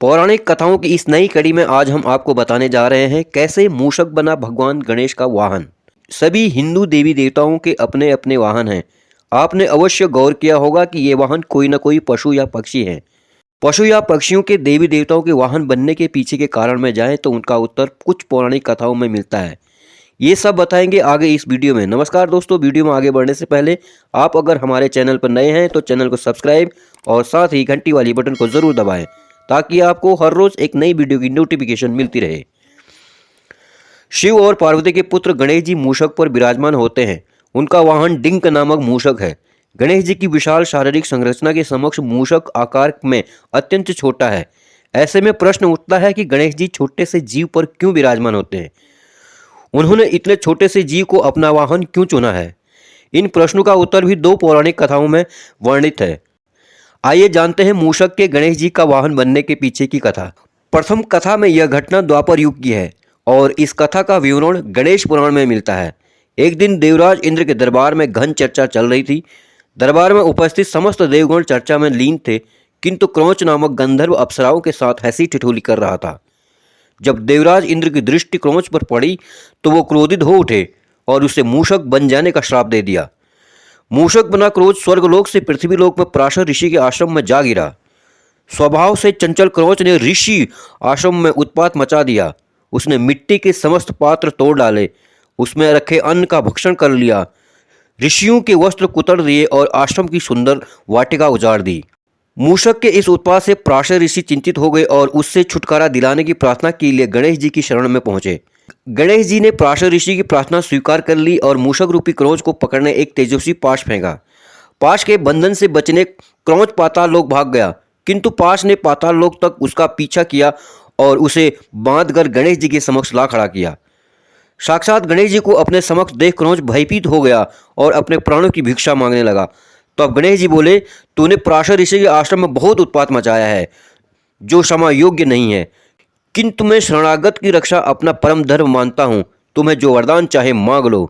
पौराणिक कथाओं की इस नई कड़ी में आज हम आपको बताने जा रहे हैं कैसे मूषक बना भगवान गणेश का वाहन। सभी हिंदू देवी देवताओं के अपने अपने वाहन हैं। आपने अवश्य गौर किया होगा कि ये वाहन कोई न कोई पशु या पक्षी हैं। पशु या पक्षियों के देवी देवताओं के वाहन बनने के पीछे के कारण में जाएं तो उनका उत्तर कुछ पौराणिक कथाओं में मिलता है। ये सब बताएंगे आगे इस वीडियो में। नमस्कार दोस्तों, वीडियो में आगे बढ़ने से पहले आप अगर हमारे चैनल पर नए हैं तो चैनल को सब्सक्राइब और साथ ही घंटी वाली बटन को ज़रूर दबाएं ताकि आपको हर रोज़ एक नई वीडियो की नोटिफिकेशन मिलती रहे। शिव और पार्वती के पुत्र गणेश जी मूषक पर विराजमान होते हैं। उनका वाहन डिंक नामक मूषक है। गणेश जी की विशाल शारीरिक संरचना के समक्ष मूषक आकार में अत्यंत छोटा है। ऐसे में प्रश्न उठता है कि गणेश जी छोटे से जीव पर क्यों विराजमान होते हैं। उन्होंने इतने छोटे से जीव को अपना वाहन क्यों चुना है। इन प्रश्नों का उत्तर भी दो पौराणिक कथाओं में वर्णित है। आइए जानते हैं मूषक के गणेश जी का वाहन बनने के पीछे की कथा। प्रथम कथा में यह घटना द्वापर युग की है और इस कथा का विवरण गणेश पुराण में मिलता है। एक दिन देवराज इंद्र के दरबार में घन चर्चा चल रही थी। दरबार में उपस्थित समस्त देवगण चर्चा में लीन थे, किंतु क्रौच नामक गंधर्व अप्सराओं के साथ हंसी ठिठोली कर रहा था। जब देवराज इंद्र की दृष्टि क्रौच पर पड़ी तो वो क्रोधित हो उठे और उसे मूषक बन जाने का श्राप दे दिया। मूषक बना क्रोध स्वर्गलोक से पृथ्वीलोक में पराशर ऋषि के आश्रम में जा गिरा। स्वभाव से चंचल क्रोच ने ऋषि आश्रम में उत्पात मचा दिया। उसने मिट्टी के समस्त पात्र तोड़ डाले, उसमें रखे अन्न का भक्षण कर लिया, ऋषियों के वस्त्र कुतर दिए और आश्रम की सुंदर वाटिका उजाड़ दी। मूषक के इस उत्पात से पराशर ऋषि चिंतित हो गए और उससे छुटकारा दिलाने की प्रार्थना के लिए गणेश जी की शरण में पहुंचे। गणेश जी ने पराशर ऋषि की प्रार्थना स्वीकार कर ली और मूषक रूपी क्रौच को पकड़ने एक तेजस्वी पाश फेंका। पाश के बंधन से बचने क्रौच पाताल लोक भाग गया, किंतु पाश ने पाताल लोक तक उसका पीछा किया और उसे बांधकर गणेश जी के समक्ष ला खड़ा किया। साक्षात गणेश जी को अपने समक्ष देख क्रौच भयभीत हो गया और अपने प्राणों की भिक्षा मांगने लगा। तो अब गणेश जी बोले, तूने पराशर ऋषि के आश्रम में बहुत उत्पात मचाया है जो क्षमा योग्य नहीं है, किंतु मैं शरणागत की रक्षा अपना परम धर्म मानता हूँ। तुम्हें जो वरदान चाहे मांग लो।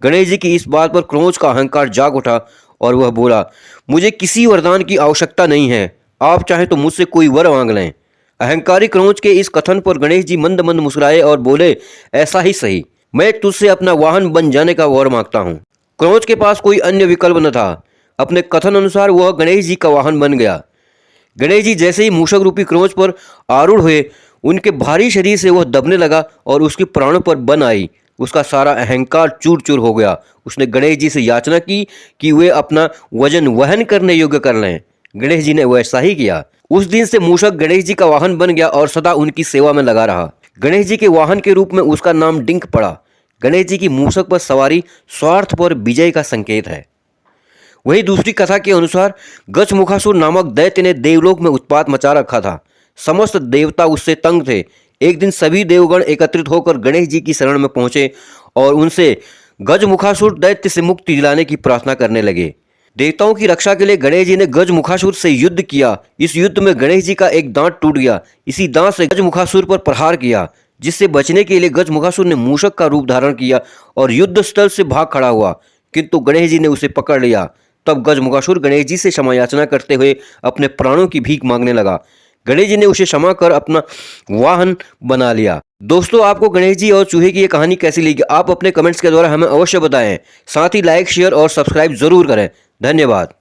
गणेश जी की इस बात पर क्रौच का अहंकार जाग उठा और वह बोला, मुझे किसी वरदान की आवश्यकता नहीं है, आप चाहें तो मुझसे कोई वर मांग लें। अहंकारी क्रौच के इस कथन पर गणेश जी मंद मंद मुस्कुराए और बोले, ऐसा ही सही, मैं तुझसे अपना वाहन बन जाने का वर मांगता हूँ। क्रौच के पास कोई अन्य विकल्प न था। अपने कथन अनुसार वह गणेश जी का वाहन बन गया। गणेश जी जैसे ही मूषक रूपी क्रौच पर आरूढ़ हुए, उनके भारी शरीर से वह दबने लगा और उसके प्राणों पर बन आई। उसका सारा अहंकार चूर चूर हो गया। उसने गणेश जी से याचना की कि वे अपना वजन वहन करने योग्य कर लें। गणेश जी ने वैसा ही किया। उस दिन से मूषक गणेश जी का वाहन बन गया और सदा उनकी सेवा में लगा रहा। गणेश जी के वाहन के रूप में उसका नाम डिंक पड़ा। गणेश जी की मूषक पर सवारी स्वार्थ पर विजय का संकेत है। वही दूसरी कथा के अनुसार गजमुखासुर नामक दैत्य ने देवलोक में उत्पात मचा रखा था। समस्त देवता उससे तंग थे। एक दिन सभी देवगण एकत्रित होकर गणेश जी की शरण में पहुंचे और उनसे गजमुखासुर दैत्य से मुक्ति दिलाने की प्रार्थना करने लगे। देवताओं की रक्षा के लिए गणेश जी ने गजमुखासुर से युद्ध किया। इस युद्ध में गणेश जी का एक दांत टूट गया। इसी दांत से गजमुखासुर पर प्रहार किया, जिससे बचने के लिए गजमुखासुर ने मूषक का रूप धारण किया और युद्ध स्थल से भाग खड़ा हुआ, किंतु गणेश जी ने उसे पकड़ लिया। तब गजमुखासुर गणेश जी से क्षमा याचना करते हुए अपने प्राणों की भीख मांगने लगा। गणेश जी ने उसे क्षमा कर अपना वाहन बना लिया। दोस्तों, आपको गणेश जी और चूहे की ये कहानी कैसी लगी, आप अपने कमेंट्स के द्वारा हमें अवश्य बताएं। साथ ही लाइक, शेयर और सब्सक्राइब जरूर करें। धन्यवाद।